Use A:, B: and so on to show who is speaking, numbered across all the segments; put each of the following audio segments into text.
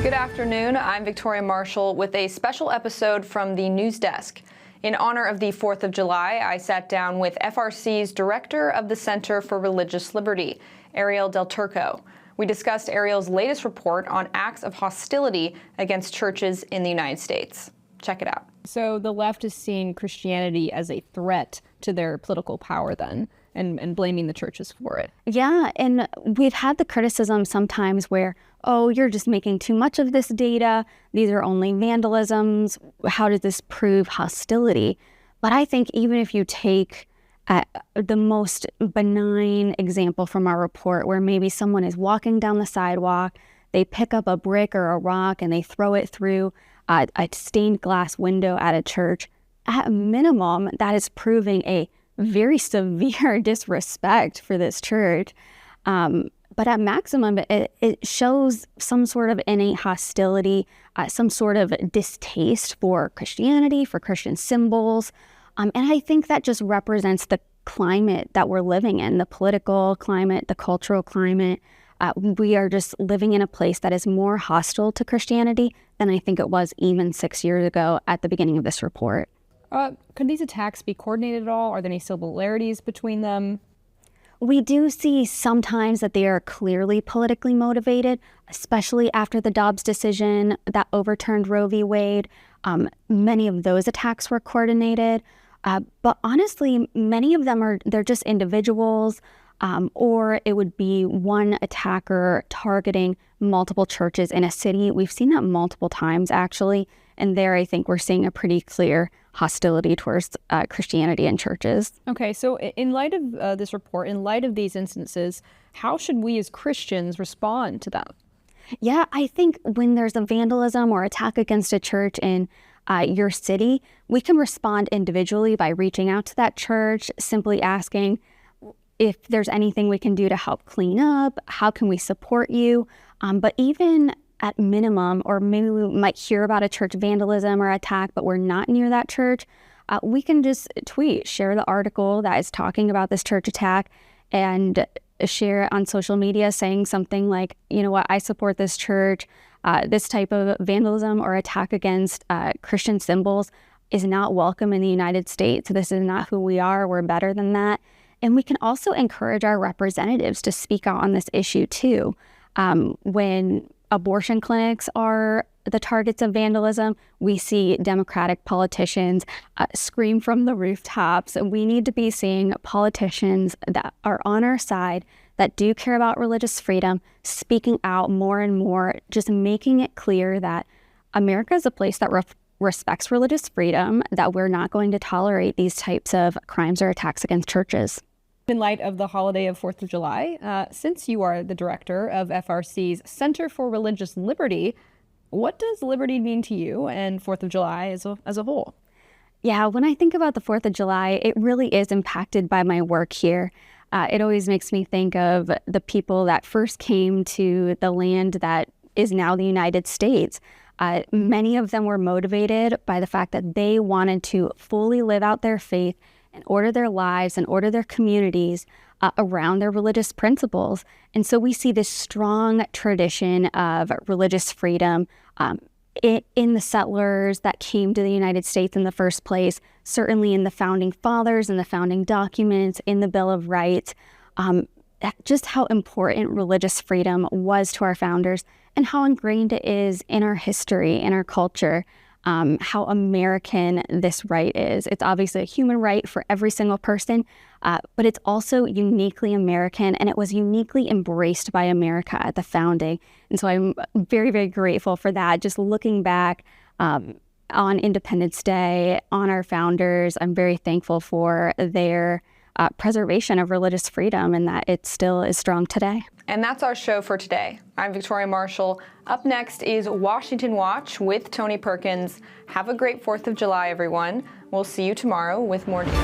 A: Good afternoon. I'm Victoria Marshall with a special episode from the News Desk. In honor of the 4th of July, I sat down with FRC's Director of the Center for Religious Liberty, Ariel Del Turco. We discussed Ariel's latest report on acts of hostility against churches in the United States. Check it out.
B: So the left is seeing Christianity as a threat to their political power then, and blaming the churches for it.
C: Yeah, and we've had the criticism sometimes where, oh, you're just making too much of this data. These are only vandalisms. How does this prove hostility? But I think even if you take the most benign example from our report, where maybe someone is walking down the sidewalk, they pick up a brick or a rock and they throw it through a stained glass window at a church, at minimum, that is proving a very severe disrespect for this church. But at maximum, it shows some sort of innate hostility, some sort of distaste for Christianity, for Christian symbols. And I think that just represents the climate that we're living in, the political climate, the cultural climate. We are just living in a place that is more hostile to Christianity than I think it was even 6 years ago at the beginning of this report.
B: Could these attacks be coordinated at all? Are there any similarities between them?
C: We do see sometimes that they are clearly politically motivated, especially after the Dobbs decision that overturned Roe v. Wade. Many of those attacks were coordinated. But honestly, many of them they're just individuals, or it would be one attacker targeting multiple churches in a city. We've seen that multiple times, actually. And there, I think we're seeing a pretty clear hostility towards Christianity and churches.
B: Okay, so in light of this report, in light of these instances, how should we as Christians respond to them?
C: Yeah, I think when there's a vandalism or attack against a church in your city, we can respond individually by reaching out to that church, simply asking if there's anything we can do to help clean up, how can we support you? But even at minimum, or maybe we might hear about a church vandalism or attack, but we're not near that church, we can just share the article that is talking about this church attack and share it on social media saying something like, you know what, I support this church. This type of vandalism or attack against Christian symbols is not welcome in the United States. This is not who we are. We're better than that. And we can also encourage our representatives to speak out on this issue too. When abortion clinics are the targets of vandalism, we see Democratic politicians scream from the rooftops. We need to be seeing politicians that are on our side, that do care about religious freedom, speaking out more and more, just making it clear that America is a place that respects religious freedom, that we're not going to tolerate these types of crimes or attacks against churches.
B: In light of the holiday of 4th of July, since you are the director of FRC's Center for Religious Liberty, what does liberty mean to you and 4th of July as a whole?
C: Yeah, when I think about the 4th of July, it really is impacted by my work here. It always makes me think of the people that first came to the land that is now the United States. Many of them were motivated by the fact that they wanted to fully live out their faith and order their lives and order their communities around their religious principles. And so we see this strong tradition of religious freedom in the settlers that came to the United States in the first place, certainly in the founding fathers and the founding documents, in the Bill of Rights, just how important religious freedom was to our founders and how ingrained it is in our history, in our culture. How American this right is. It's obviously a human right for every single person, but it's also uniquely American, and it was uniquely embraced by America at the founding. And so I'm very, very grateful for that. Just looking back on Independence Day, on our founders, I'm very thankful for their preservation of religious freedom and that it still is strong today.
A: And that's our show for today. I'm Victoria Marshall. Up next is Washington Watch with Tony Perkins. Have a great 4th of July, everyone. We'll see you tomorrow with more news.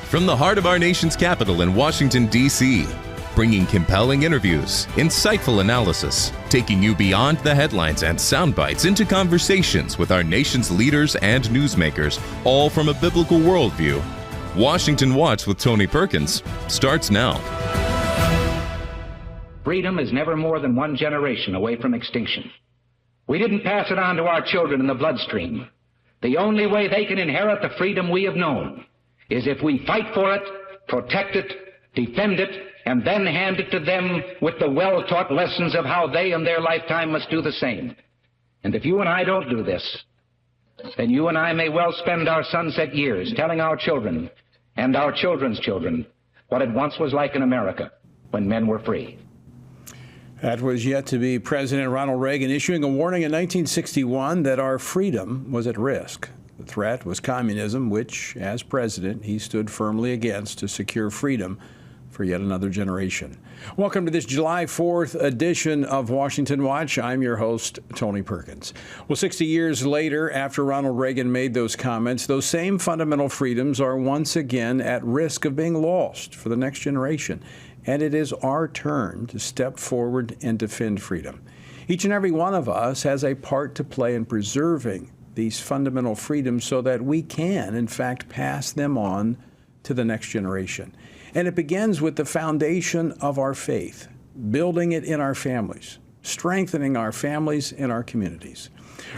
D: From the heart of our nation's capital in Washington, D.C., bringing compelling interviews, insightful analysis, taking you beyond the headlines and sound bites into conversations with our nation's leaders and newsmakers, all from a biblical worldview. Washington Watch with Tony Perkins starts now.
E: Freedom is never more than one generation away from extinction. We didn't pass it on to our children in the bloodstream. The only way they can inherit the freedom we have known is if we fight for it, protect it, defend it, and then hand it to them with the well-taught lessons of how they in their lifetime must do the same. And if you and I don't do this, then you and I may well spend our sunset years telling our children and our children's children what it once was like in America when men were free.
F: That was yet to be President Ronald Reagan issuing a warning in 1961 that our freedom was at risk. The threat was communism, which, as president, he stood firmly against to secure freedom for yet another generation. Welcome to this July 4th edition of Washington Watch. I'm your host, Tony Perkins. Well, 60 years later, after Ronald Reagan made those comments, those same fundamental freedoms are once again at risk of being lost for the next generation. And it is our turn to step forward and defend freedom. Each and every one of us has a part to play in preserving these fundamental freedoms so that we can, in fact, pass them on to the next generation. And it begins with the foundation of our faith, building it in our families, strengthening our families and our communities.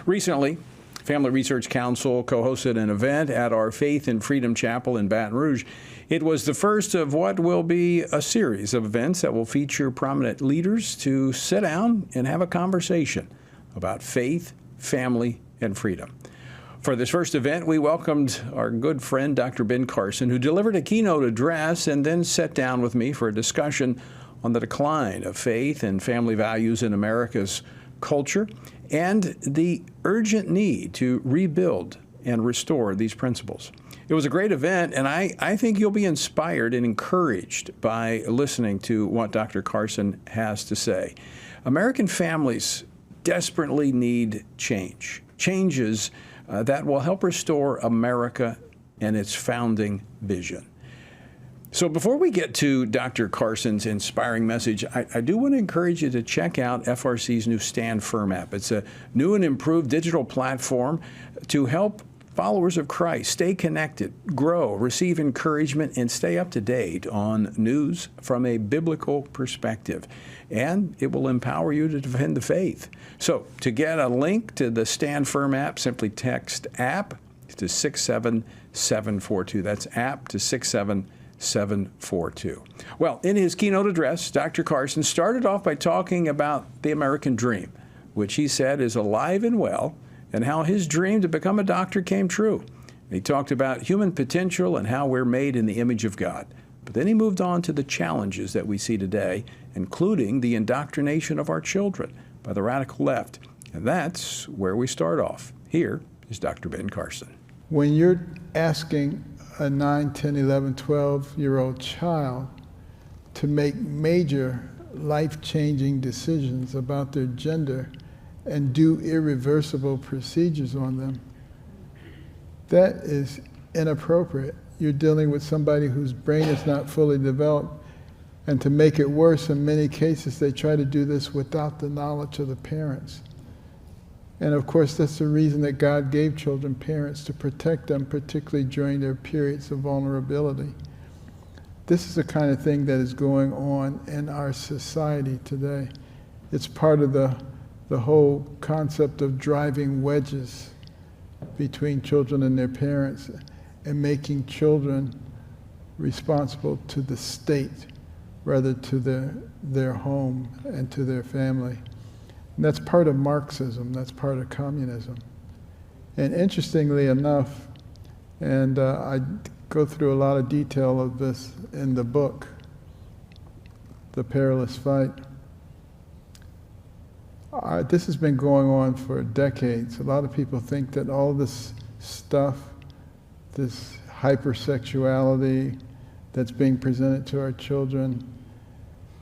F: Recently, Family Research Council co-hosted an event at our Faith and Freedom Chapel in Baton Rouge. It was the first of what will be a series of events that will feature prominent leaders to sit down and have a conversation about faith, family, and freedom. For this first event, we welcomed our good friend, Dr. Ben Carson, who delivered a keynote address and then sat down with me for a discussion on the decline of faith and family values in America's culture and the urgent need to rebuild and restore these principles. It was a great event, and I think you'll be inspired and encouraged by listening to what Dr. Carson has to say. American families desperately need change, changes that will help restore America and its founding vision. So before we get to Dr. Carson's inspiring message, I do want to encourage you to check out FRC's new Stand Firm app. It's a new and improved digital platform to help followers of Christ stay connected, grow, receive encouragement, and stay up to date on news from a biblical perspective. And it will empower you to defend the faith. So to get a link to the Stand Firm app, simply text app to 67742. That's app to 67742. Well, in his keynote address, Dr. Carson started off by talking about the American dream, which he said is alive and well, and how his dream to become a doctor came true. He talked about human potential and how we're made in the image of God. But then he moved on to the challenges that we see today, including the indoctrination of our children by the radical left. And that's where we start off. Here is Dr. Ben Carson.
G: When you're asking a 9, 10, 11, 12-year-old child to make major life-changing decisions about their gender and do irreversible procedures on them, that is inappropriate. You're dealing with somebody whose brain is not fully developed, and to make it worse, in many cases, they try to do this without the knowledge of the parents. And of course, that's the reason that God gave children parents, to protect them, particularly during their periods of vulnerability. This is the kind of thing that is going on in our society today. It's part of the whole concept of driving wedges between children and their parents and making children responsible to the state rather to their home and to their family. And that's part of Marxism, that's part of communism. And interestingly enough, and I go through a lot of detail of this in the book, The Perilous Fight. This has been going on for decades. A lot of people think that all this stuff, this hypersexuality that's being presented to our children,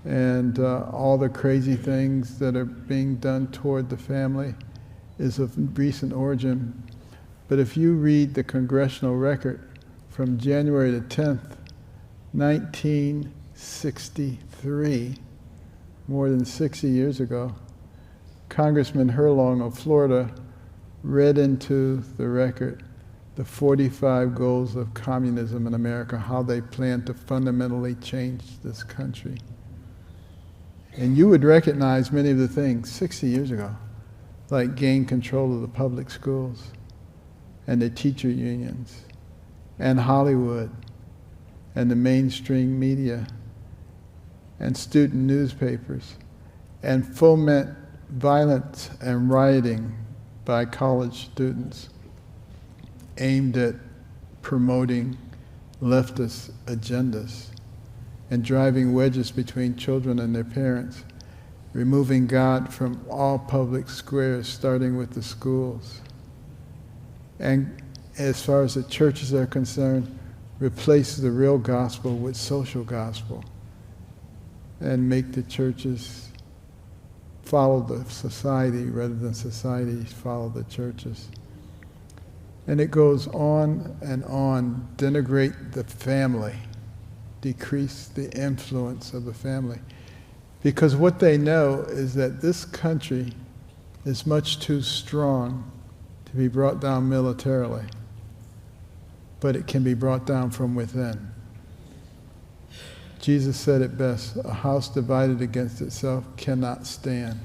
G: and all the crazy things that are being done toward the family is of recent origin. But if you read the congressional record from January the 10th, 1963, more than 60 years ago, Congressman Herlong of Florida read into the record the 45 goals of communism in America, how they plan to fundamentally change this country. And you would recognize many of the things 60 years ago, like gain control of the public schools and the teacher unions and Hollywood and the mainstream media and student newspapers and foment violence and rioting by college students aimed at promoting leftist agendas and driving wedges between children and their parents, removing God from all public squares, starting with the schools. And as far as the churches are concerned, replace the real gospel with social gospel and make the churches follow the society rather than society follow the churches. And it goes on and on. Denigrate the family, decrease the influence of the family. Because what they know is that this country is much too strong to be brought down militarily, but it can be brought down from within. Jesus said it best, a house divided against itself cannot stand.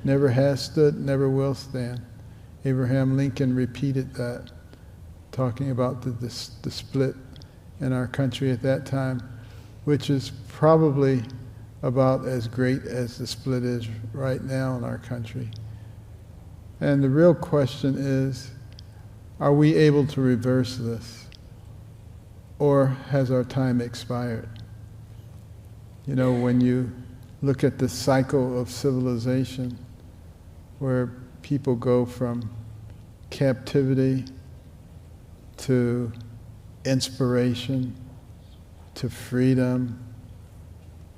G: Never has stood, never will stand. Abraham Lincoln repeated that, talking about the split in our country at that time, which is probably about as great as the split is right now in our country. And the real question is, are we able to reverse this? Or has our time expired? You know, when you look at the cycle of civilization, where people go from captivity to inspiration, to freedom,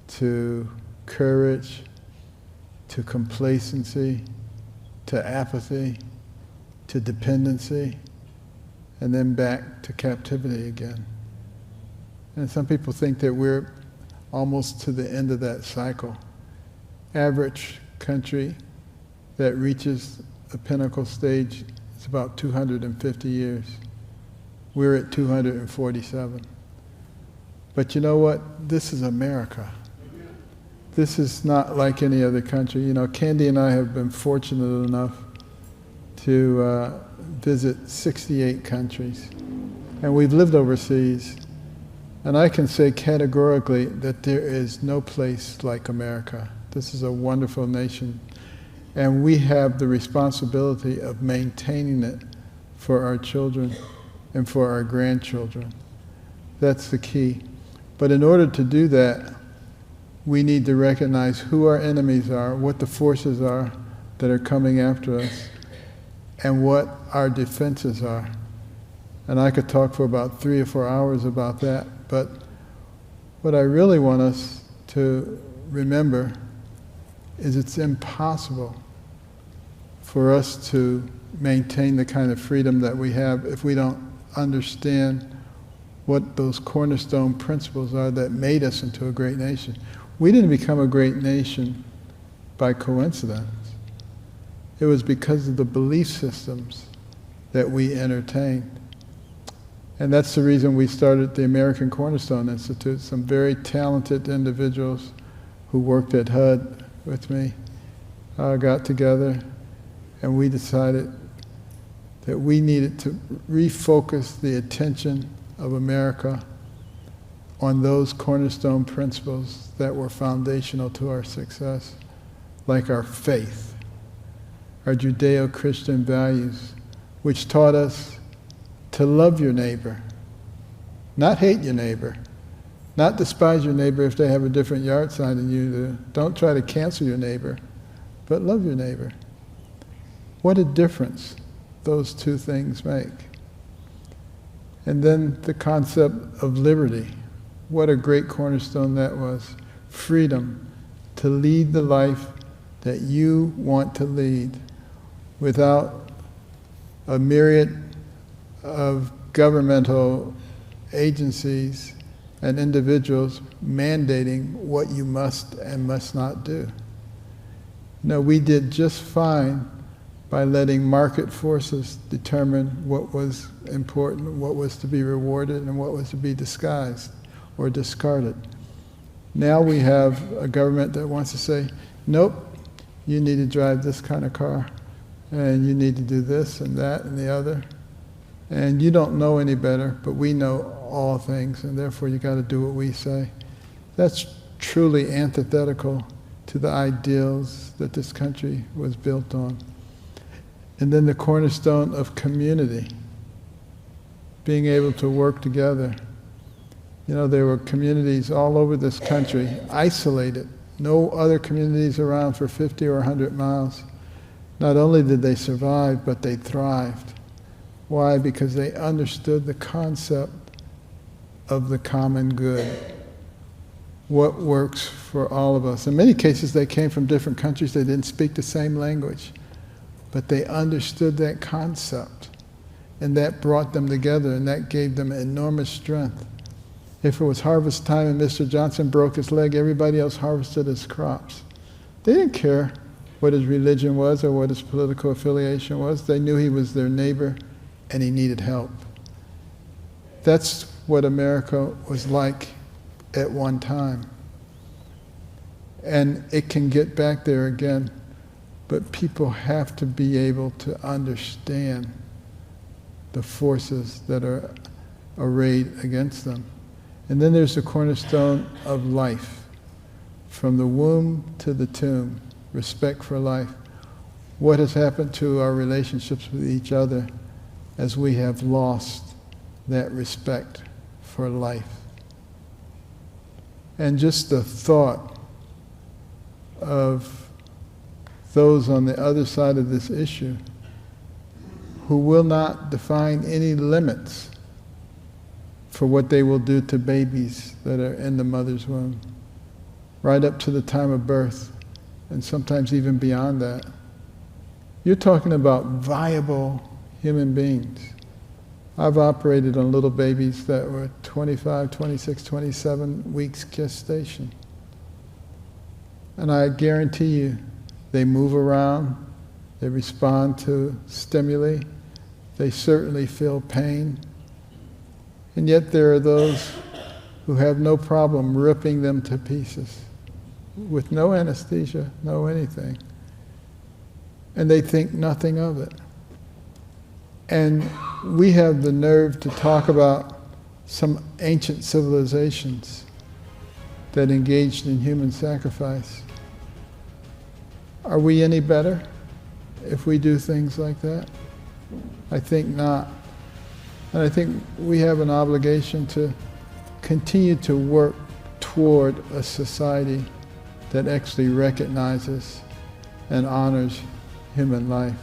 G: to courage, to complacency, to apathy, to dependency, and then back to captivity again. And some people think that we're almost to the end of that cycle. Average country that reaches a pinnacle stage is about 250 years. We're at 247. But you know what? This is America. This is not like any other country. You know, Candy and I have been fortunate enough to visit 68 countries. And we've lived overseas. And I can say categorically that there is no place like America. This is a wonderful nation. And we have the responsibility of maintaining it for our children and for our grandchildren. That's the key. But in order to do that, we need to recognize who our enemies are, what the forces are that are coming after us, and what our defenses are. And I could talk for about 3 or 4 hours about that, but what I really want us to remember is it's impossible for us to maintain the kind of freedom that we have if we don't understand what those cornerstone principles are that made us into a great nation. We didn't become a great nation by coincidence. It was because of the belief systems that we entertained. And that's the reason we started the American Cornerstone Institute. Some very talented individuals who worked at HUD with me got together, and we decided that we needed to refocus the attention of America on those cornerstone principles that were foundational to our success, like our faith, our Judeo-Christian values, which taught us to love your neighbor, not hate your neighbor, not despise your neighbor if they have a different yard sign than you do. Don't try to cancel your neighbor, but love your neighbor. What a difference those two things make. And then the concept of liberty. What a great cornerstone that was. Freedom to lead the life that you want to lead without a myriad of governmental agencies and individuals mandating what you must and must not do. No, we did just fine by letting market forces determine what was important, what was to be rewarded, and what was to be disguised or discarded. Now we have a government that wants to say, nope, you need to drive this kind of car, and you need to do this and that and the other. And you don't know any better, but we know all things, and therefore you got to do what we say. That's truly antithetical to the ideals that this country was built on. And then the cornerstone of community, being able to work together. You know, there were communities all over this country, isolated, no other communities around for 50 or 100 miles. Not only did they survive, but they thrived. Why? Because they understood the concept of the common good. What works for all of us. In many cases, they came from different countries. They didn't speak the same language, but they understood that concept, and that brought them together, and that gave them enormous strength. If it was harvest time and Mr. Johnson broke his leg, everybody else harvested his crops. They didn't care what his religion was or what his political affiliation was. They knew he was their neighbor and he needed help. That's what America was like at one time. And it can get back there again, but people have to be able to understand the forces that are arrayed against them. And then there's the cornerstone of life. From the womb to the tomb, respect for life. What has happened to our relationships with each other as we have lost that respect for life? And just the thought of those on the other side of this issue who will not define any limits for what they will do to babies that are in the mother's womb, right up to the time of birth, and sometimes even beyond that. You're talking about viable human beings. I've operated on little babies that were 25, 26, 27 weeks gestation. And I guarantee you, they move around, they respond to stimuli, they certainly feel pain. And yet there are those who have no problem ripping them to pieces with no anesthesia, no anything. And they think nothing of it. And we have the nerve to talk about some ancient civilizations that engaged in human sacrifice. Are we any better if we do things like that? I think not. And I think we have an obligation to continue to work toward a society that actually recognizes and honors human life.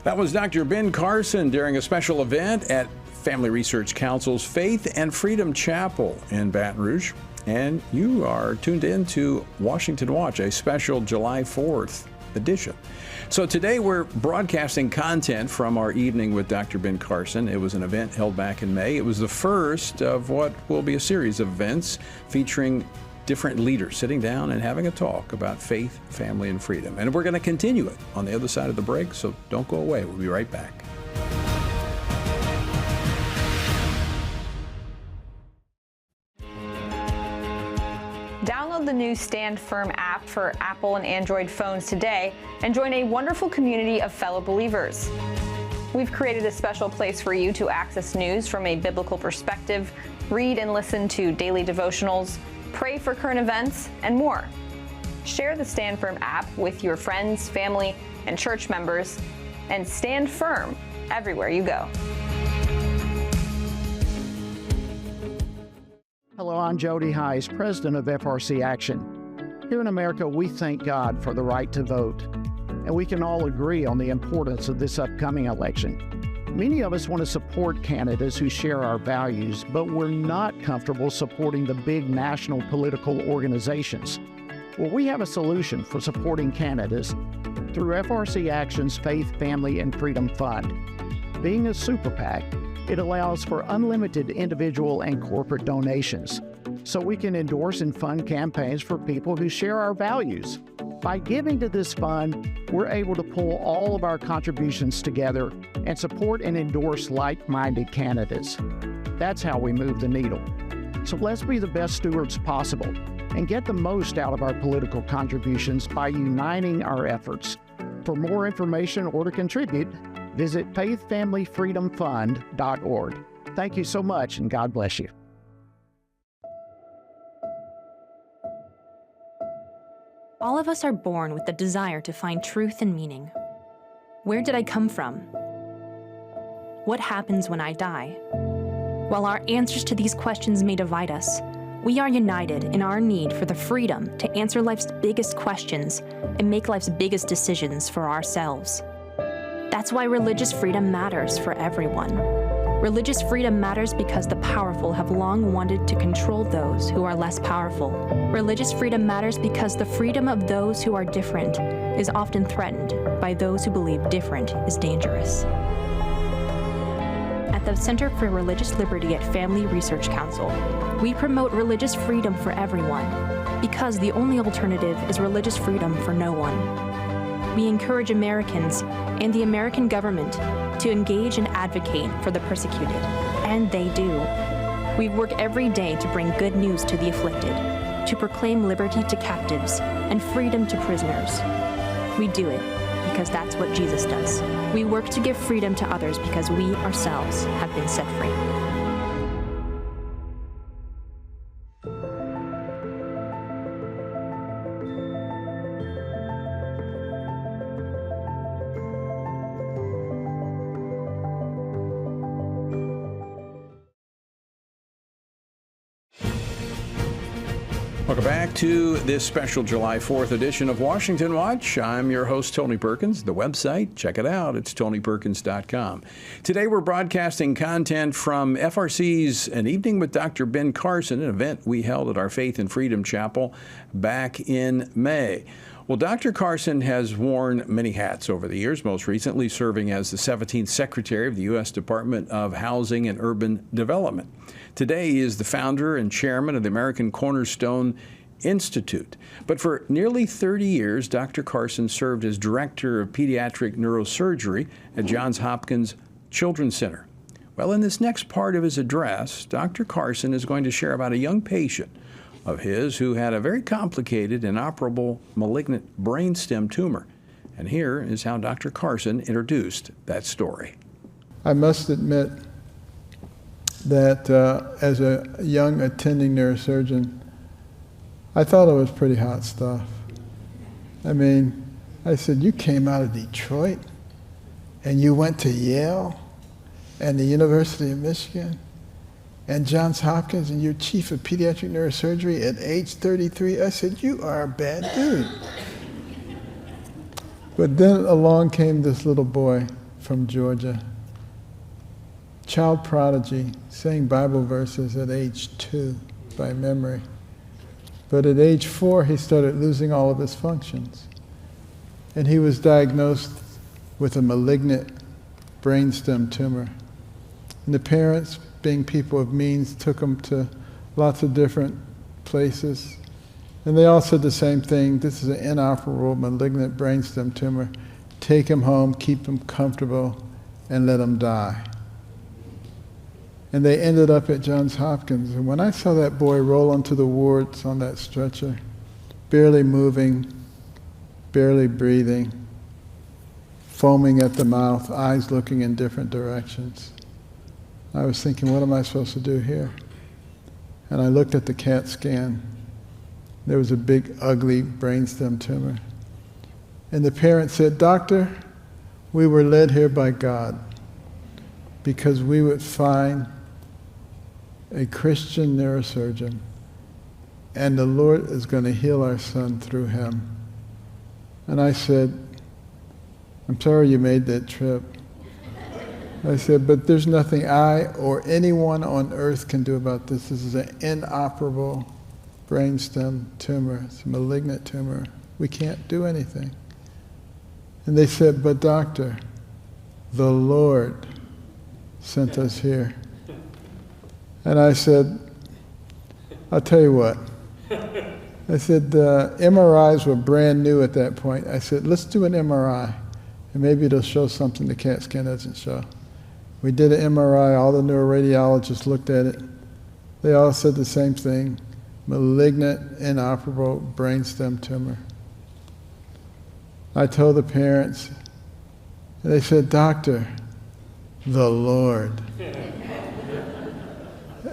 F: That was Dr. Ben Carson during a special event at Family Research Council's Faith and Freedom Chapel in Baton Rouge. And you are tuned in to Washington Watch, a special July 4th edition. So today we're broadcasting content from our evening with Dr. Ben Carson. It was an event held back in May. It was the first of what will be a series of events featuring different leaders sitting down and having a talk about faith, family, and freedom. And we're going to continue it on the other side of the break, so don't go away. We'll be right back.
A: Download the new Stand Firm app for Apple and Android phones today and join a wonderful community of fellow believers. We've created a special place for you to access news from a biblical perspective, read and listen to daily devotionals, pray for current events, and more. Share the Stand Firm app with your friends, family, and church members, and stand firm everywhere you go.
H: Hello, I'm Jody Heiss, president of FRC Action. Here in America, we thank God for the right to vote, and we can all agree on the importance of this upcoming election. Many of us want to support candidates who share our values, but we're not comfortable supporting the big national political organizations. Well, we have a solution for supporting candidates through FRC Action's Faith, Family, and Freedom Fund. Being a super PAC, it allows for unlimited individual and corporate donations, so we can endorse and fund campaigns for people who share our values. By giving to this fund, we're able to pull all of our contributions together and support and endorse like-minded candidates. That's how we move the needle. So let's be the best stewards possible and get the most out of our political contributions by uniting our efforts. For more information or to contribute, visit faithfamilyfreedomfund.org. Thank you so much, and God bless you.
I: All of us are born with the desire to find truth and meaning. Where did I come from? What happens when I die? While our answers to these questions may divide us, we are united in our need for the freedom to answer life's biggest questions and make life's biggest decisions for ourselves. That's why religious freedom matters for everyone. Religious freedom matters because the powerful have long wanted to control those who are less powerful. Religious freedom matters because the freedom of those who are different is often threatened by those who believe different is dangerous. At the Center for Religious Liberty at Family Research Council, we promote religious freedom for everyone because the only alternative is religious freedom for no one. We encourage Americans and the American government to engage and advocate for the persecuted, and they do. We work every day to bring good news to the afflicted, to proclaim liberty to captives and freedom to prisoners. We do it because that's what Jesus does. We work to give freedom to others because we ourselves have been set free.
F: Welcome back to this special July 4th edition of Washington Watch. I'm your host, Tony Perkins. The website, check it out. It's tonyperkins.com. Today we're broadcasting content from FRC's An Evening with Dr. Ben Carson, an event we held at our Faith and Freedom Chapel back in May. Well, Dr. Carson has worn many hats over the years, most recently serving as the 17th Secretary of the U.S. Department of Housing and Urban Development. Today, he is the founder and chairman of the American Cornerstone Institute. But for nearly 30 years, Dr. Carson served as director of pediatric neurosurgery at Johns Hopkins Children's Center. Well, in this next part of his address, Dr. Carson is going to share about a young patient of his who had a very complicated, inoperable, malignant brainstem tumor. And here is how Dr. Carson introduced that story.
G: I must admit that as a young attending neurosurgeon, I thought it was pretty hot stuff. I mean, I said, you came out of Detroit and you went to Yale and the University of Michigan and Johns Hopkins and you're chief of pediatric neurosurgery at age 33. I said, you are a bad dude. But then along came this little boy from Georgia, child prodigy, saying Bible verses at age 2 by memory. But at age 4, he started losing all of his functions. And he was diagnosed with a malignant brainstem tumor. And the parents, being people of means, took him to lots of different places. And they all said the same thing: this is an inoperable malignant brainstem tumor. Take him home, keep him comfortable, and let him die. And they ended up at Johns Hopkins. And when I saw that boy roll onto the wards on that stretcher, barely moving, barely breathing, foaming at the mouth, eyes looking in different directions, I was thinking, what am I supposed to do here? And I looked at the CAT scan. There was a big, ugly brainstem tumor. And the parent said, Doctor, we were led here by God because we would find a Christian neurosurgeon, and the Lord is going to heal our son through him. And I said, I'm sorry you made that trip. I said, but there's nothing I or anyone on earth can do about this. This is an inoperable brainstem tumor. It's a malignant tumor. We can't do anything. And they said, but doctor, the Lord sent us here. And I said, I'll tell you what. I said, MRIs were brand new at that point. I said, let's do an MRI, and maybe it'll show something the CAT scan doesn't show. We did an MRI, all the neuroradiologists looked at it. They all said the same thing, malignant, inoperable brainstem tumor. I told the parents, and they said, Doctor, the Lord.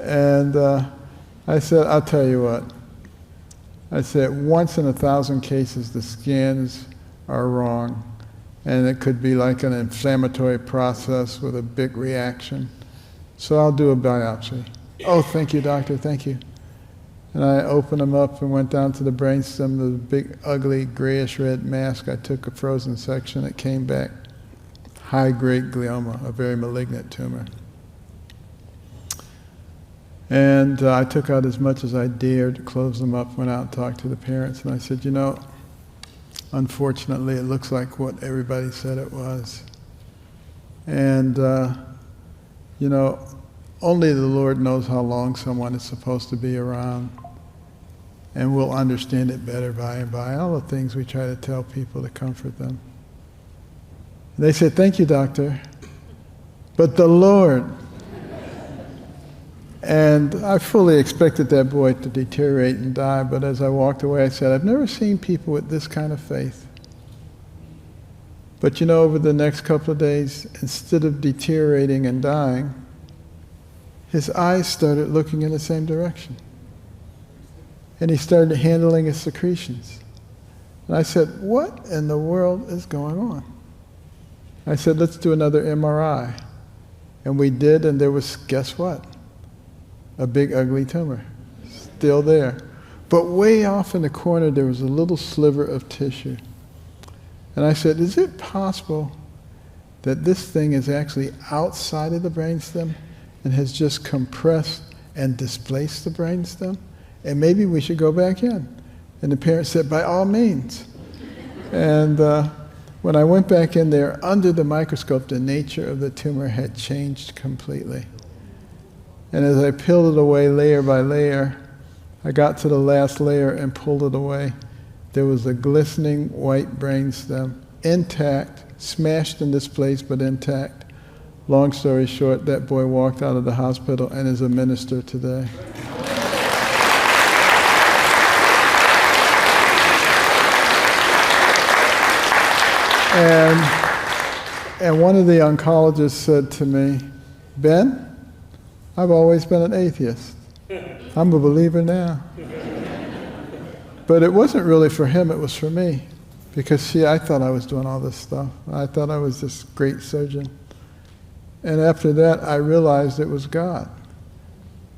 G: And I said, I'll tell you what. I said, once in 1,000 cases, the scans are wrong, and it could be like an inflammatory process with a big reaction. So I'll do a biopsy. Oh, thank you, doctor, thank you. And I opened them up and went down to the brainstem, the big, ugly, grayish red mass. I took a frozen section. It came back high-grade glioma, a very malignant tumor. And I took out as much as I dared, closed them up, went out and talked to the parents, and I said, you know, unfortunately, it looks like what everybody said it was. And, you know, only the Lord knows how long someone is supposed to be around, and we'll understand it better by and by. All the things we try to tell people to comfort them. And they said, thank you, doctor, but the Lord. And I fully expected that boy to deteriorate and die, but as I walked away, I said, I've never seen people with this kind of faith. But you know, over the next couple of days, instead of deteriorating and dying, his eyes started looking in the same direction. And he started handling his secretions. And I said, what in the world is going on? I said, let's do another MRI. And we did, and there was, guess what? A big ugly tumor, still there. But way off in the corner, there was a little sliver of tissue. And I said, is it possible that this thing is actually outside of the brainstem and has just compressed and displaced the brainstem? And maybe we should go back in. And the parents said, by all means. And when I went back in there, under the microscope, the nature of the tumor had changed completely. And as I peeled it away layer by layer, I got to the last layer and pulled it away. There was a glistening white brainstem, intact, smashed and displaced, but intact. Long story short, that boy walked out of the hospital and is a minister today. And one of the oncologists said to me, Ben, I've always been an atheist. I'm a believer now. But it wasn't really for him, it was for me. Because, see, I thought I was doing all this stuff. I thought I was this great surgeon. And after that, I realized it was God.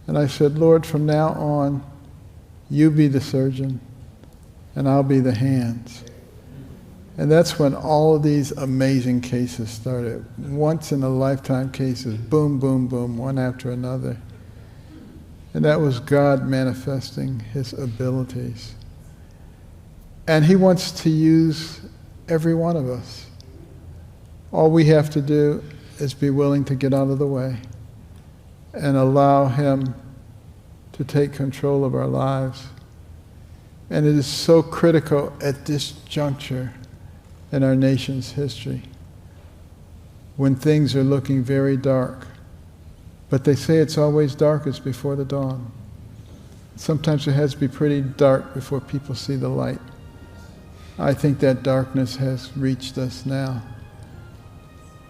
G: And I said, Lord, from now on, you be the surgeon, and I'll be the hands. And that's when all of these amazing cases started. Once in a lifetime cases, boom, boom, boom, one after another. And that was God manifesting his abilities. And he wants to use every one of us. All we have to do is be willing to get out of the way and allow him to take control of our lives. And it is so critical at this juncture in our nation's history, when things are looking very dark. But they say it's always darkest before the dawn. Sometimes it has to be pretty dark before people see the light. I think that darkness has reached us now.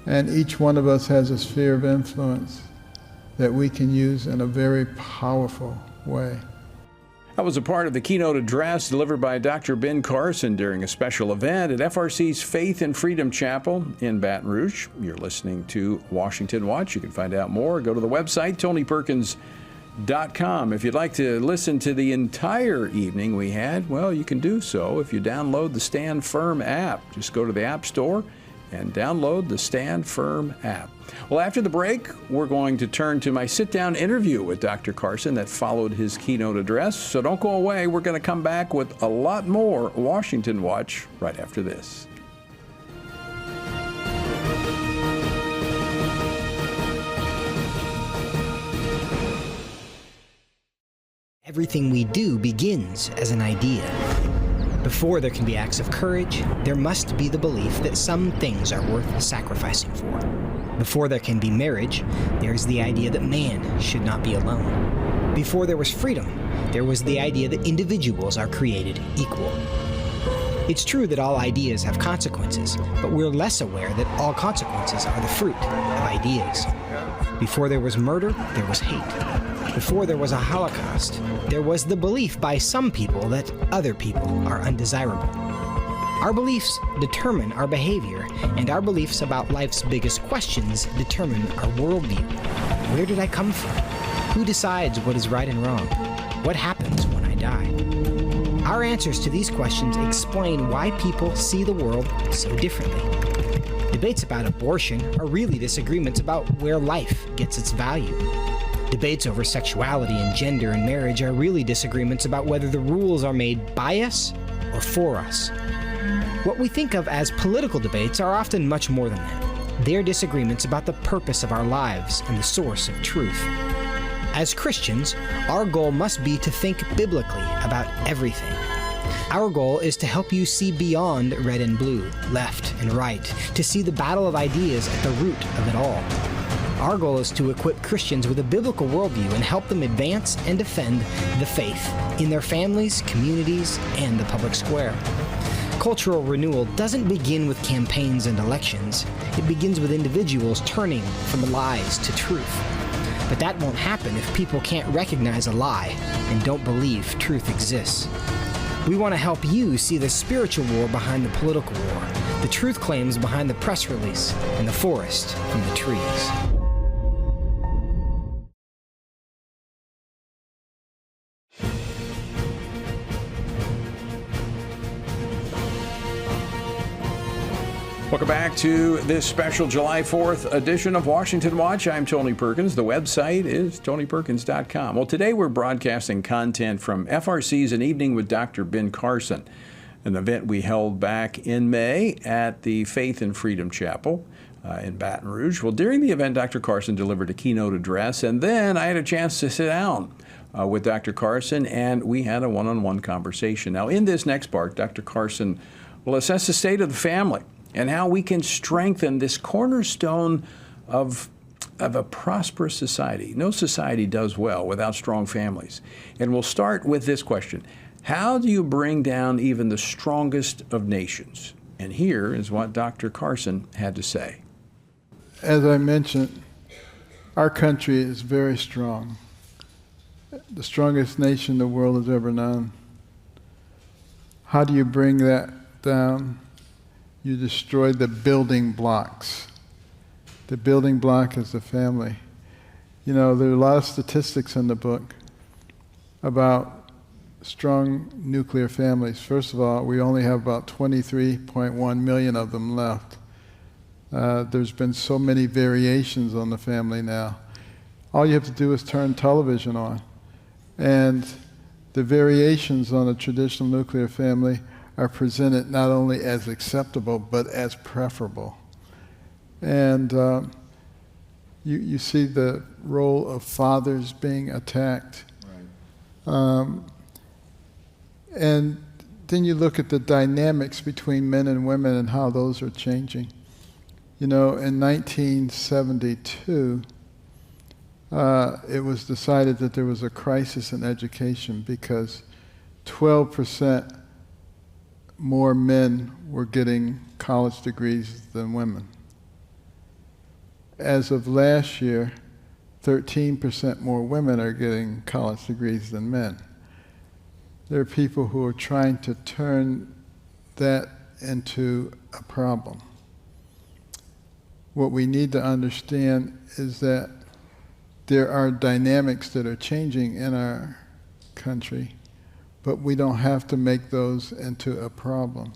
G: And each one of us has a sphere of influence that we can use in a very powerful way.
F: That was a part of the keynote address delivered by Dr. Ben Carson during a special event at FRC's Faith and Freedom Chapel in Baton Rouge. You're listening to Washington Watch. You can find out more. Go to the website, TonyPerkins.com. If you'd like to listen to the entire evening we had, well, you can do so if you download the Stand Firm app. Just go to the App Store and download the Stand Firm app. Well, after the break, we're going to turn to my sit-down interview with Dr. Carson that followed his keynote address. So don't go away. We're going to come back with a lot more Washington Watch right after this.
J: Everything we do begins as an idea. Before there can be acts of courage, there must be the belief that some things are worth sacrificing for. Before there can be marriage, there is the idea that man should not be alone. Before there was freedom, there was the idea that individuals are created equal. It's true that all ideas have consequences, but we're less aware that all consequences are the fruit of ideas. Before there was murder, there was hate. Before there was a Holocaust, there was the belief by some people that other people are undesirable. Our beliefs determine our behavior, and our beliefs about life's biggest questions determine our worldview. Where did I come from? Who decides what is right and wrong? What happens when I die? Our answers to these questions explain why people see the world so differently. Debates about abortion are really disagreements about where life gets its value. Debates over sexuality and gender and marriage are really disagreements about whether the rules are made by us or for us. What we think of as political debates are often much more than that. They're disagreements about the purpose of our lives and the source of truth. As Christians, our goal must be to think biblically about everything. Our goal is to help you see beyond red and blue, left and right, to see the battle of ideas at the root of it all. Our goal is to equip Christians with a biblical worldview and help them advance and defend the faith in their families, communities, and the public square. Cultural renewal doesn't begin with campaigns and elections. It begins with individuals turning from lies to truth. But that won't happen if people can't recognize a lie and don't believe truth exists. We want to help you see the spiritual war behind the political war, the truth claims behind the press release, and the forest from the trees.
F: Welcome back to this special July 4th edition of Washington Watch. I'm Tony Perkins. The website is tonyperkins.com. Well, today we're broadcasting content from FRC's An Evening with Dr. Ben Carson, an event we held back in May at the Faith and Freedom Chapel in Baton Rouge. Well, during the event, Dr. Carson delivered a keynote address, and then I had a chance to sit down with Dr. Carson, and we had a one-on-one conversation. Now, in this next part, Dr. Carson will assess the state of the family and how we can strengthen this cornerstone of a prosperous society. No society does well without strong families. And we'll start with this question. How do you bring down even the strongest of nations? And here is what Dr. Carson had to say.
G: As I mentioned, our country is very strong. The strongest nation the world has ever known. How do you bring that down? You destroy the building blocks. The building block is the family. You know, there are a lot of statistics in the book about strong nuclear families. First of all, we only have about 23.1 million of them left. There's been so many variations on the family now. All you have to do is turn television on. And the variations on a traditional nuclear family are presented not only as acceptable, but as preferable. And you see the role of fathers being attacked. Right. And then you look at the dynamics between men and women and how those are changing. You know, in 1972, it was decided that there was a crisis in education because 12% more men were getting college degrees than women. As of last year, 13% more women are getting college degrees than men. There are people who are trying to turn that into a problem. What we need to understand is that there are dynamics that are changing in our country, but we don't have to make those into a problem.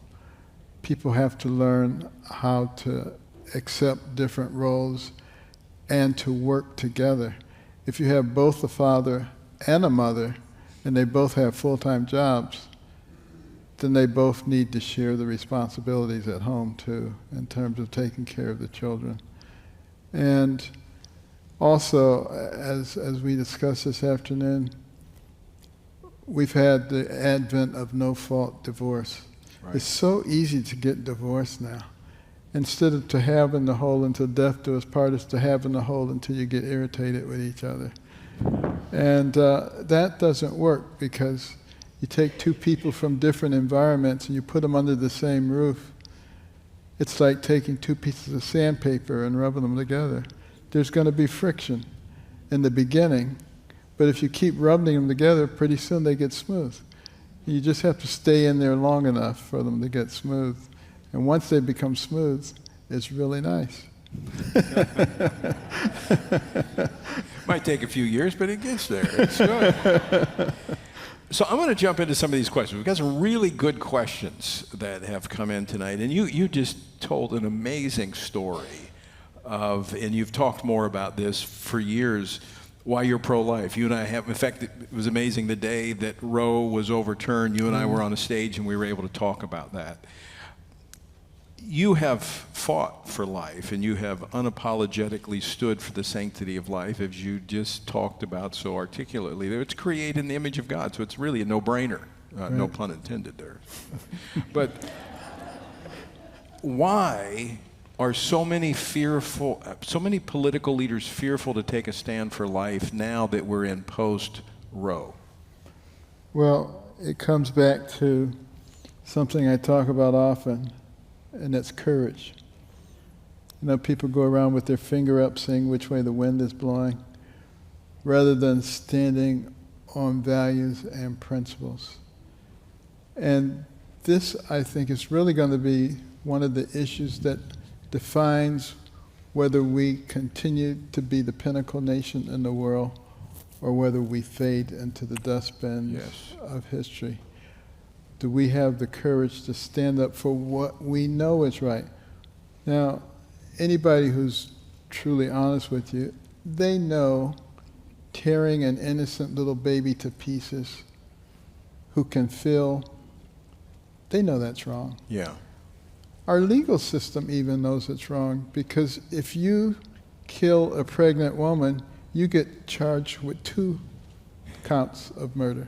G: People have to learn how to accept different roles and to work together. If you have both a father and a mother, and they both have full-time jobs, then they both need to share the responsibilities at home too, in terms of taking care of the children. And also, as we discussed this afternoon, we've had the advent of no-fault divorce. Right. It's so easy to get divorced now. Instead of to have in the hole until death do us part, it's to have in the hole until you get irritated with each other. And that doesn't work, because you take two people from different environments and you put them under the same roof. It's like taking two pieces of sandpaper and rubbing them together. There's going to be friction in the beginning, but if you keep rubbing them together, pretty soon they get smooth. You just have to stay in there long enough for them to get smooth. And once they become smooth, it's really nice.
F: Might take a few years, but it gets there. It's good. So I'm going to jump into some of these questions. We've got some really good questions that have come in tonight. And you just told an amazing story of, and you've talked more about this for years, why you're pro-life. You and I have, in fact, it was amazing the day that Roe was overturned, you and I were on a stage and we were able to talk about that. You have fought for life, and you have unapologetically stood for the sanctity of life, as you just talked about so articulately. It's created in the image of God, so it's really a no-brainer. Right. No pun intended there. But why are so many political leaders fearful to take a stand for life now that we're in post-Roe?
G: Well, it comes back to something I talk about often, and that's courage. You know, people go around with their finger up saying which way the wind is blowing, rather than standing on values and principles. And this, I think, is really going to be one of the issues that defines whether we continue to be the pinnacle nation in the world or whether we fade into the dustbin of history. Do we have the courage to stand up for what we know is right? Now, anybody who's truly honest with you, they know tearing an innocent little baby to pieces who can feel, they know that's wrong.
F: Yeah.
G: Our legal system even knows it's wrong, because if you kill a pregnant woman, you get charged with 2 counts of murder.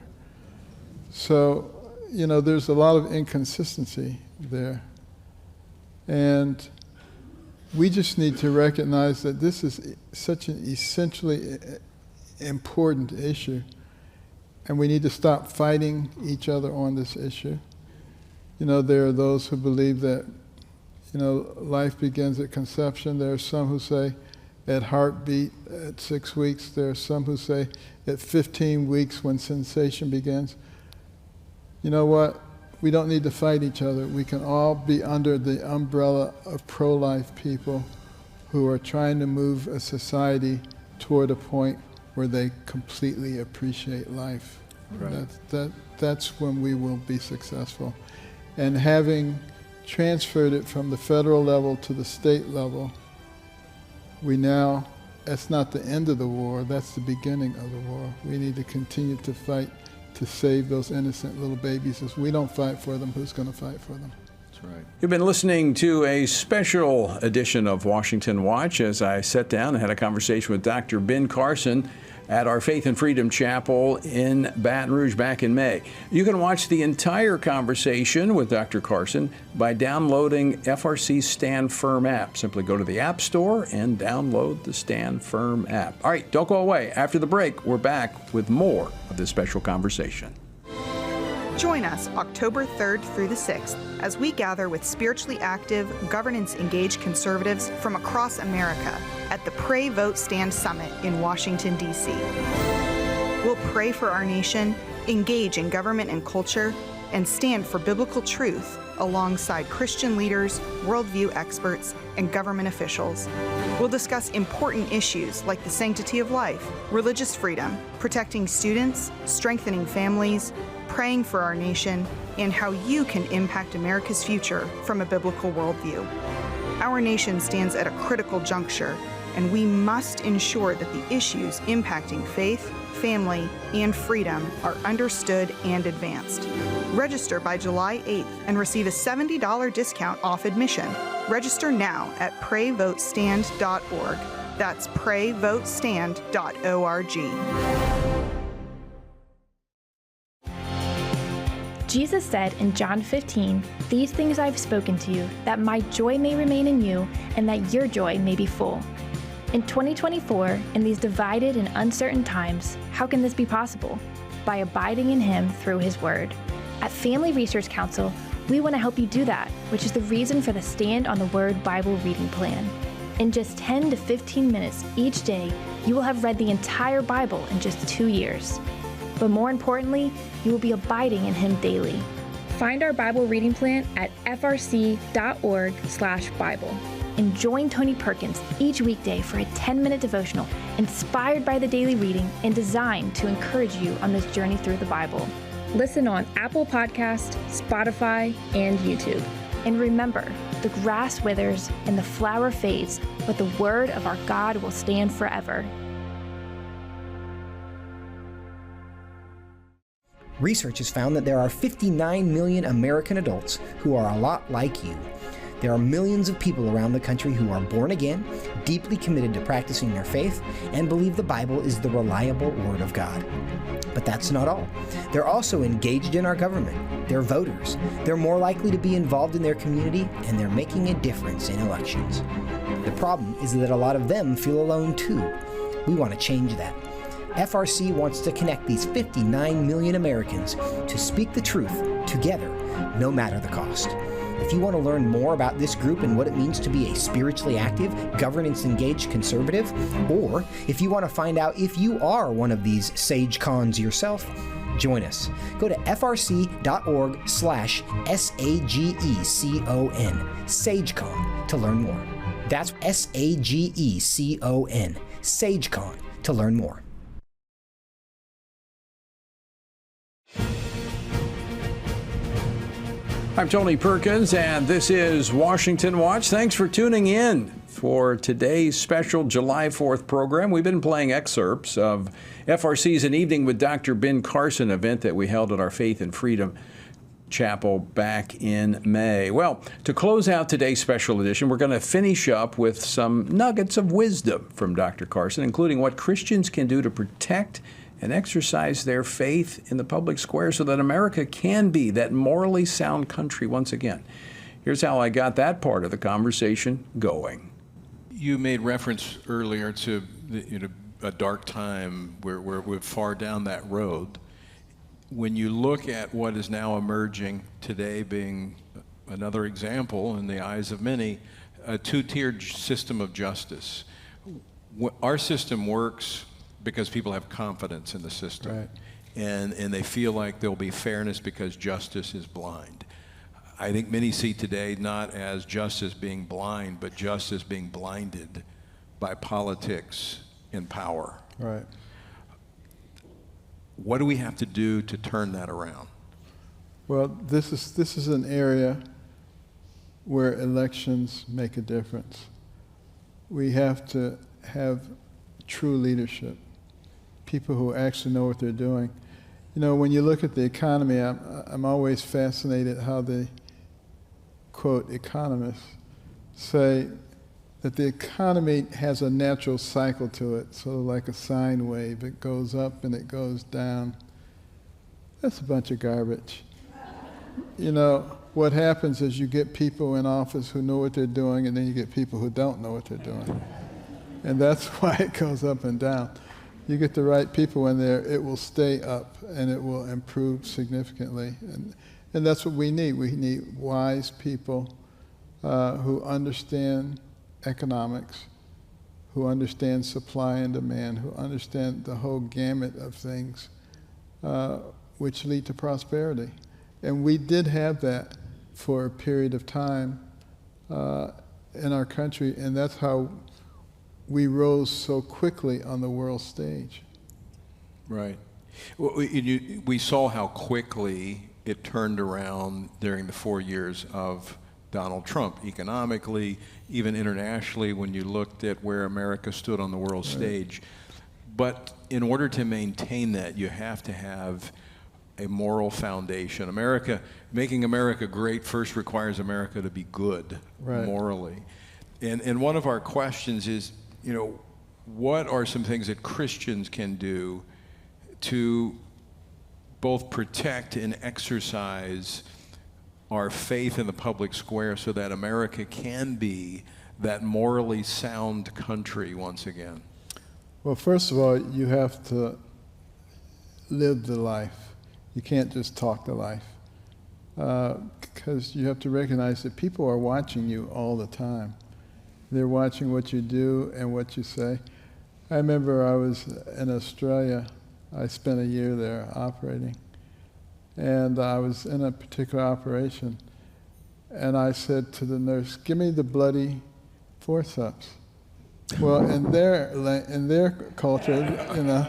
G: So, you know, there's a lot of inconsistency there. And we just need to recognize that this is such an essentially important issue, and we need to stop fighting each other on this issue. You know, there are those who believe that, you know, life begins at conception. There are some who say at heartbeat at 6 weeks. There are some who say at 15 weeks when sensation begins. You know what? We don't need to fight each other. We can all be under the umbrella of pro-life people who are trying to move a society toward a point where they completely appreciate life. Right. That's when we will be successful. And having transferred it from the federal level to the state level, we now, that's not the end of the war, that's the beginning of the war. We need to continue to fight to save those innocent little babies. If we don't fight for them, who's going to fight for them?
F: That's right.
K: You've been listening to a special edition of Washington Watch as I sat down and had a conversation with Dr. Ben Carson at our Faith and Freedom Chapel in Baton Rouge back in May. You can watch the entire conversation with Dr. Carson by downloading FRC's Stand Firm app. Simply go to the App Store and download the Stand Firm app. All right, don't go away. After the break, we're back with more of this special conversation.
L: Join us October 3rd through the 6th as we gather with spiritually active, governance-engaged conservatives from across America at the Pray, Vote, Stand Summit in Washington, D.C. We'll pray for our nation, engage in government and culture, and stand for biblical truth alongside Christian leaders, worldview experts, and government officials. We'll discuss important issues like the sanctity of life, religious freedom, protecting students, strengthening families, praying for our nation, and how you can impact America's future from a biblical worldview. Our nation stands at a critical juncture, and we must ensure that the issues impacting faith, family, and freedom are understood and advanced. Register by July 8th and receive a $70 discount off admission. Register now at prayvotestand.org. That's prayvotestand.org.
M: Jesus said in John 15, "These things I have spoken to you, that my joy may remain in you, and that your joy may be full." In 2024, in these divided and uncertain times, how can this be possible? By abiding in Him through His Word. At Family Research Council, we want to help you do that, which is the reason for the Stand on the Word Bible reading plan. In just 10 to 15 minutes each day, you will have read the entire Bible in just 2 years. But more importantly, you will be abiding in Him daily. Find our Bible reading plan at frc.org/Bible. And join Tony Perkins each weekday for a 10-minute devotional inspired by the daily reading and designed to encourage you on this journey through the Bible. Listen on Apple Podcast, Spotify, and YouTube. And remember, the grass withers and the flower fades, but the word of our God will stand forever.
J: Research has found that there are 59 million American adults who are a lot like you. There are millions of people around the country who are born again, deeply committed to practicing their faith, and believe the Bible is the reliable Word of God. But that's not all. They're also engaged in our government. They're voters. They're more likely to be involved in their community, and they're making a difference in elections. The problem is that a lot of them feel alone too. We want to change that. FRC wants to connect these 59 million Americans to speak the truth together, no matter the cost. If you want to learn more about this group and what it means to be a spiritually active, governance-engaged conservative, or if you want to find out if you are one of these sage cons yourself, join us. Go to frc.org/SAGECON, SageCon, to learn more. That's SAGECON, SageCon, to learn more.
K: I'm Tony Perkins, and this is Washington Watch. Thanks for tuning in for today's special July 4th program. We've been playing excerpts of FRC's An Evening with Dr. Ben Carson event that we held at our Faith and Freedom Chapel back in May. Well, to close out today's special edition, we're going to finish up with some nuggets of wisdom from Dr. Carson, including what Christians can do to protect and exercise their faith in the public square so that America can be that morally sound country once again. Here's how I got that part of the conversation going.
N: You made reference earlier to a dark time where we're far down that road. When you look at what is now emerging today, being another example in the eyes of many, a two-tiered system of justice. Our system works because people have confidence in the system,
G: right,
N: and they feel like there'll be fairness because justice is blind. I think many see today not as justice being blind, but justice being blinded by politics and power.
G: right.
N: What do we have to do to turn that around?
G: Well, this is an area where elections make a difference. We have to have true leadership, people who actually know what they're doing. You know, when you look at the economy, I'm always fascinated how the, quote, economists say that the economy has a natural cycle to it, sort of like a sine wave. It goes up and it goes down. That's a bunch of garbage. You know, what happens is you get people in office who know what they're doing, and then you get people who don't know what they're doing. And that's why it goes up and down. You get the right people in there, it will stay up and it will improve significantly. And that's what we need. We need wise people who understand economics, who understand supply and demand, who understand the whole gamut of things which lead to prosperity. And we did have that for a period of time in our country, and that's how we rose so quickly on the world stage.
N: Right. We saw how quickly it turned around during the 4 years of Donald Trump, economically, even internationally, when you looked at where America stood on the world stage. But in order to maintain that, you have to have a moral foundation. Making America great first requires America to be good morally. And one of our questions is, you know, what are some things that Christians can do to both protect and exercise our faith in the public square so that America can be that morally sound country once again?
G: Well, first of all, you have to live the life. You can't just talk the life. Because you have to recognize that people are watching you all the time. They're watching what you do and what you say. I remember I was in Australia. I spent a year there operating. And I was in a particular operation. And I said to the nurse, "Give me the bloody forceps." Well, in their culture, you know,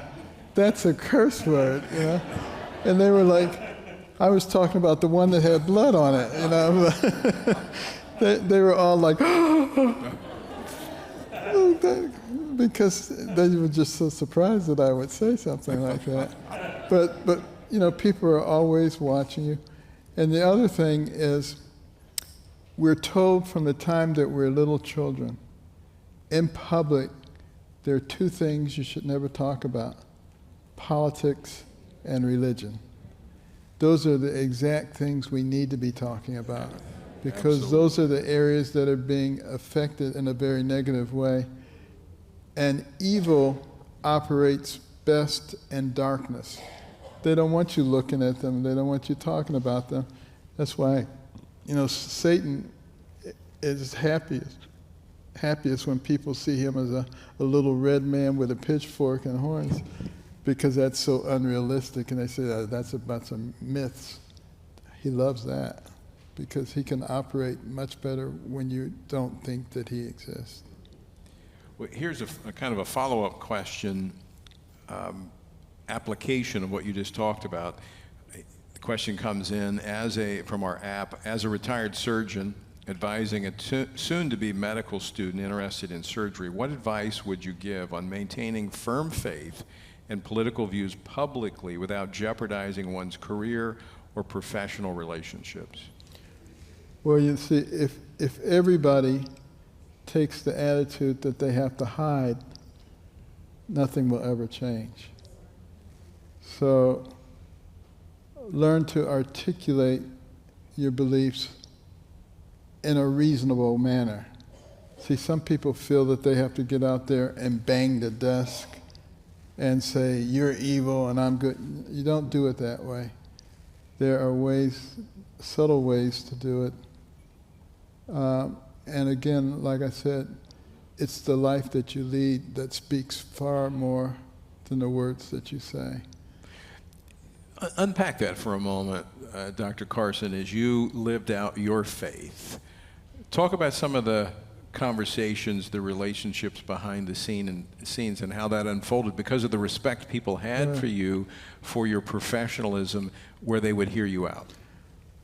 G: that's a curse word, you know. And they were like, I was talking about the one that had blood on it, you know. they were all like, because they were just so surprised that I would say something like that. But you know, people are always watching you. And the other thing is, we're told from the time that we're little children, in public, there are two things you should never talk about: politics and religion. Those are the exact things we need to be talking about, because
N: Absolutely.
G: those are the areas that are being affected in a very negative way. And evil operates best in darkness. They don't want you looking at them. They don't want you talking about them. That's why, you know, Satan is happiest when people see him as a little red man with a pitchfork and horns, because that's so unrealistic, and they say that's about some myths. He loves that because he can operate much better when you don't think that he exists.
N: Well, here's a kind of a follow-up question, application of what you just talked about. The question comes in from our app, as a retired surgeon advising a soon-to-be medical student interested in surgery, what advice would you give on maintaining firm faith and political views publicly without jeopardizing one's career or professional relationships?
G: Well, you see, if everybody takes the attitude that they have to hide, nothing will ever change. So learn to articulate your beliefs in a reasonable manner. See, some people feel that they have to get out there and bang the desk and say, "You're evil and I'm good." You don't do it that way. There are ways, subtle ways to do it. And again, like I said, it's the life that you lead that speaks far more than the words that you say.
N: Unpack that for a moment, Dr. Carson, as you lived out your faith. Talk about some of the conversations, the relationships behind the scenes, and how that unfolded because of the respect people had for you, for your professionalism, where they would hear you out.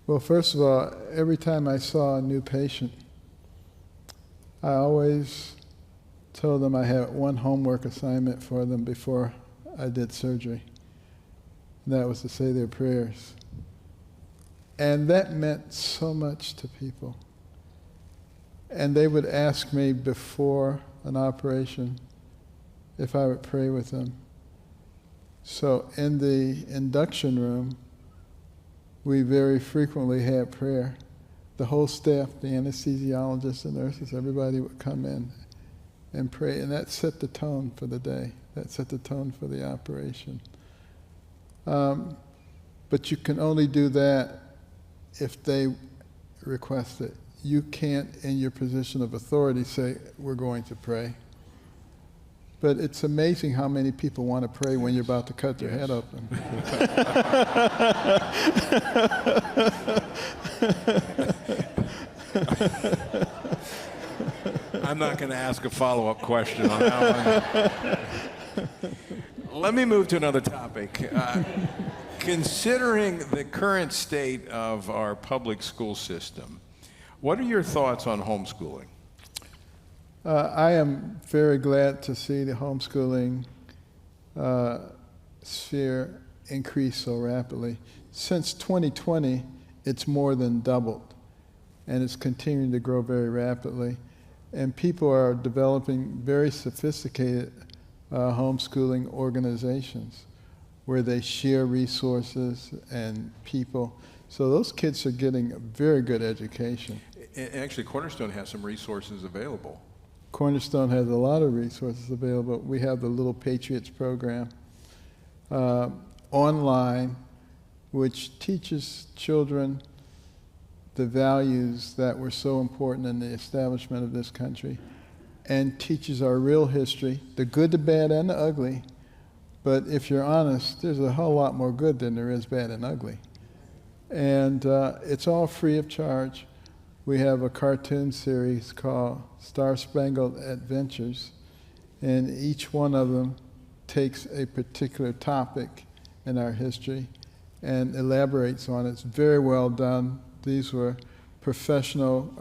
G: Well, first of all, every time I saw a new patient, I always told them I had one homework assignment for them before I did surgery. And that was to say their prayers. And that meant so much to people. And they would ask me before an operation if I would pray with them. So in the induction room, we very frequently had prayer. The whole staff, the anesthesiologists, the nurses, everybody would come in and pray. And that set the tone for the day. That set the tone for the operation. But you can only do that if they request it. You can't, in your position of authority, say, "We're going to pray." But it's amazing how many people want to pray when you're about to cut their head open.
N: I'm not going to ask a follow-up question on that one. Let me move to another topic. Considering the current state of our public school system, what are your thoughts on homeschooling?
G: I am very glad to see the homeschooling sphere increase so rapidly. Since 2020, it's more than doubled, and it's continuing to grow very rapidly. And people are developing very sophisticated homeschooling organizations where they share resources and people. So those kids are getting a very good education.
N: Actually, Cornerstone has some resources available.
G: Cornerstone has a lot of resources available. We have the Little Patriots program online, which teaches children the values that were so important in the establishment of this country, and teaches our real history, the good, the bad, and the ugly. But if you're honest, there's a whole lot more good than there is bad and ugly. And it's all free of charge. We have a cartoon series called Star Spangled Adventures, and each one of them takes a particular topic in our history and elaborates on it. It's very well done. These were professional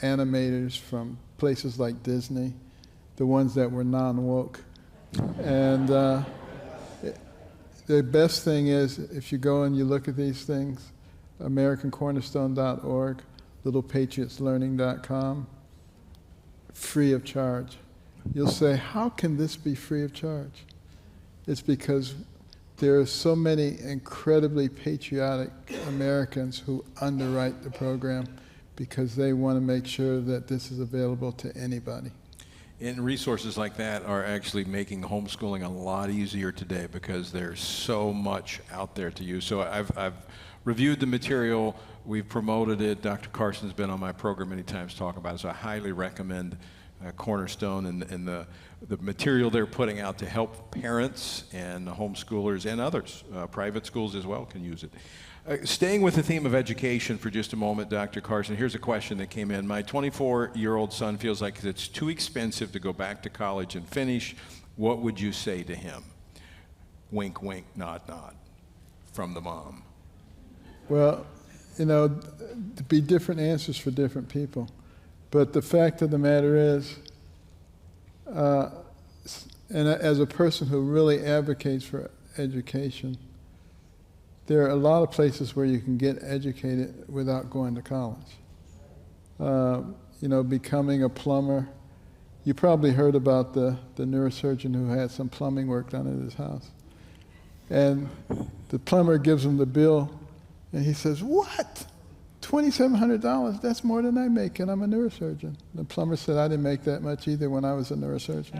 G: animators from places like Disney, the ones that were non-woke. And the best thing is, if you go and you look at these things, AmericanCornerstone.org, LittlePatriotsLearning.com, free of charge. You'll say, how can this be free of charge? It's because there are so many incredibly patriotic Americans who underwrite the program because they want to make sure that this is available to anybody.
N: And resources like that are actually making homeschooling a lot easier today because there's so much out there to use. So I've reviewed the material, we've promoted it. Dr. Carson's been on my program many times talking about it, so I highly recommend Cornerstone and the material they're putting out to help parents and homeschoolers and others. Private schools as well can use it. Staying with the theme of education for just a moment, Dr. Carson, here's a question that came in. My 24-year-old son feels like it's too expensive to go back to college and finish. What would you say to him? Wink, wink, nod, nod, from the mom.
G: Well, you know, there'd be different answers for different people. But the fact of the matter is, and as a person who really advocates for education, there are a lot of places where you can get educated without going to college. You know, becoming a plumber. You probably heard about the neurosurgeon who had some plumbing work done at his house. And the plumber gives him the bill, and he says, "What? $2,700? That's more than I make, and I'm a neurosurgeon." The plumber said, "I didn't make that much either when I was a neurosurgeon."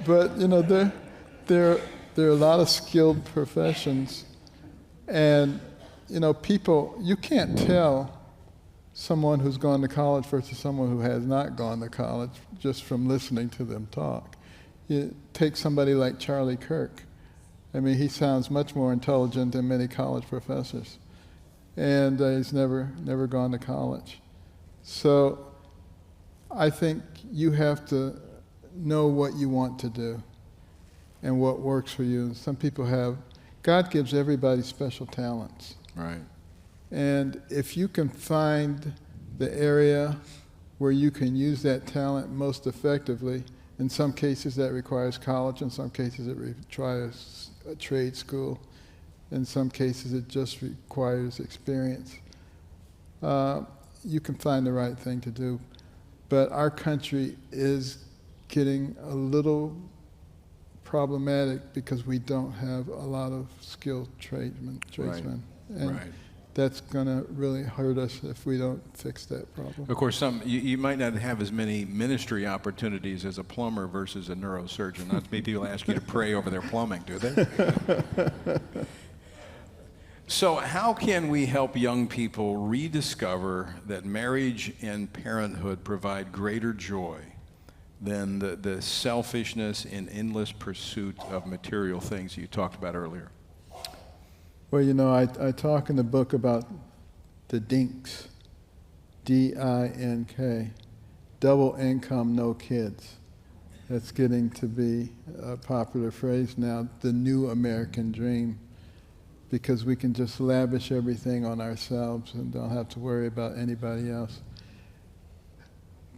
G: But you know, there are a lot of skilled professions, and you know, people, you can't tell someone who's gone to college versus someone who has not gone to college just from listening to them talk. You take somebody like Charlie Kirk. I mean, he sounds much more intelligent than many college professors, and he's never gone to college. So I think you have to know what you want to do and what works for you. Some people have, God gives everybody special talents.
N: Right.
G: And if you can find the area where you can use that talent most effectively, in some cases that requires college, in some cases it requires a trade school, in some cases it just requires experience, you can find the right thing to do. But our country is getting a little problematic because we don't have a lot of skilled tradesmen.
N: Right.
G: And
N: right.
G: That's going to really hurt us if we don't fix that problem.
N: Of course, you might not have as many ministry opportunities as a plumber versus a neurosurgeon. Not many people ask you to pray over their plumbing, do they? So how can we help young people rediscover that marriage and parenthood provide greater joy than the selfishness and endless pursuit of material things you talked about earlier?
G: Well, you know, I talk in the book about the dinks, D-I-N-K, double income, no kids. That's getting to be a popular phrase now, the new American dream, because we can just lavish everything on ourselves and don't have to worry about anybody else.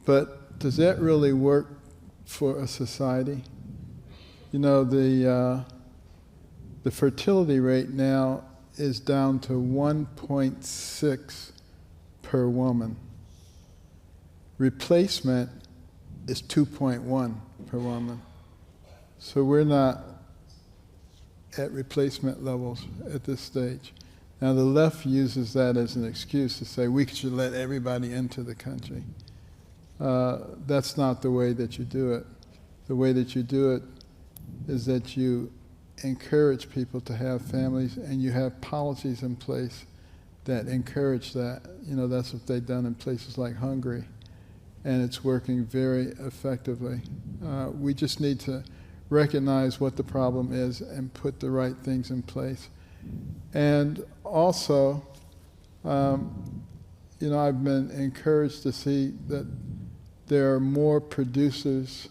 G: But does that really work for a society? You know, the fertility rate now is down to 1.6 per woman. Replacement is 2.1 per woman. So we're not at replacement levels at this stage. Now the left uses that as an excuse to say we should let everybody into the country. That's not the way that you do it. The way that you do it is that you encourage people to have families and you have policies in place that encourage that. You know, that's what they've done in places like Hungary, and it's working very effectively. We just need to recognize what the problem is and put the right things in place. And also, you know, I've been encouraged to see that there are more producers,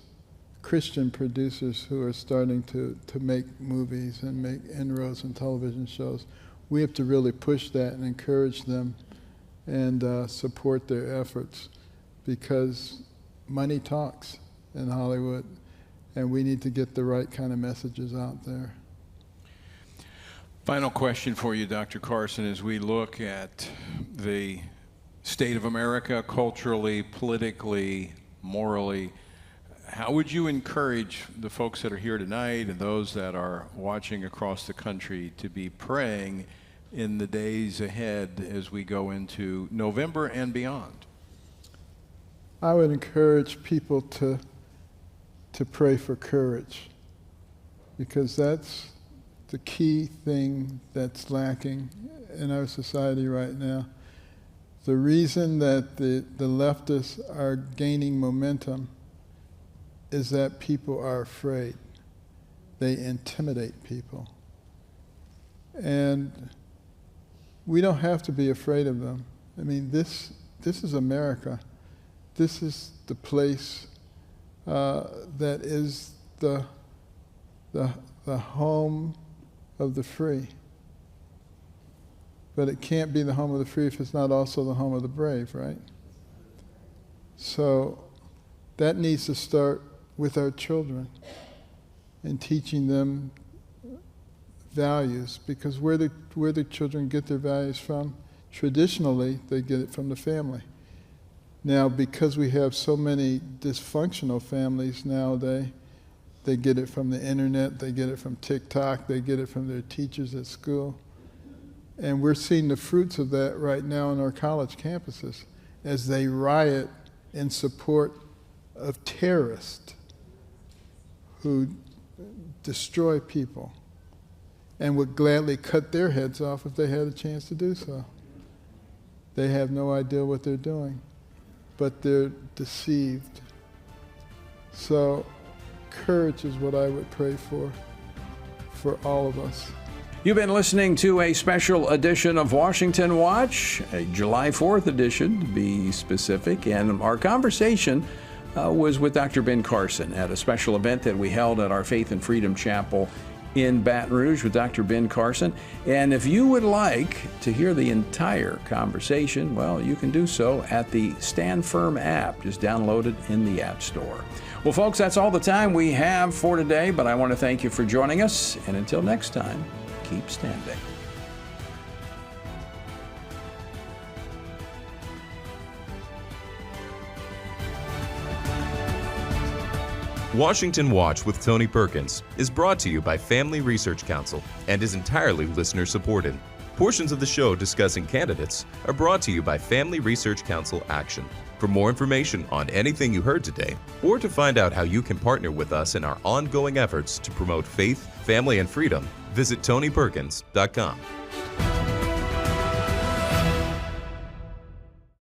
G: Christian producers, who are starting to make movies and make inroads in television shows. We have to really push that and encourage them and support their efforts, because money talks in Hollywood, and we need to get the right kind of messages out there.
N: Final question for you, Dr. Carson, as we look at the state of America culturally, politically, morally, how would you encourage the folks that are here tonight and those that are watching across the country to be praying in the days ahead as we go into November and beyond?
G: I would encourage people to pray for courage, because that's the key thing that's lacking in our society right now. The reason that the leftists are gaining momentum is that people are afraid. They intimidate people. And we don't have to be afraid of them. I mean, this is America. This is the place that is the home of the free. But it can't be the home of the free if it's not also the home of the brave, right? So that needs to start with our children and teaching them values, because where the children get their values from, traditionally they get it from the family. Now, because we have so many dysfunctional families nowadays, they get it from the internet, they get it from TikTok, they get it from their teachers at school. And we're seeing the fruits of that right now on our college campuses as they riot in support of terrorists who destroy people and would gladly cut their heads off if they had a chance to do so. They have no idea what they're doing, but they're deceived. So courage is what I would pray for all of us.
K: You've been listening to a special edition of Washington Watch, a July 4th edition to be specific, and our conversation was with Dr. Ben Carson at a special event that we held at our Faith and Freedom Chapel in Baton Rouge with Dr. Ben Carson. And if you would like to hear the entire conversation, well, you can do so at the Stand Firm app. Just download it in the App Store. Well, folks, that's all the time we have for today, but I want to thank you for joining us, and until next time, keep standing.
D: Washington Watch with Tony Perkins is brought to you by Family Research Council and is entirely listener-supported. Portions of the show discussing candidates are brought to you by Family Research Council Action. For more information on anything you heard today, or to find out how you can partner with us in our ongoing efforts to promote faith, family, and freedom, visit TonyPerkins.com.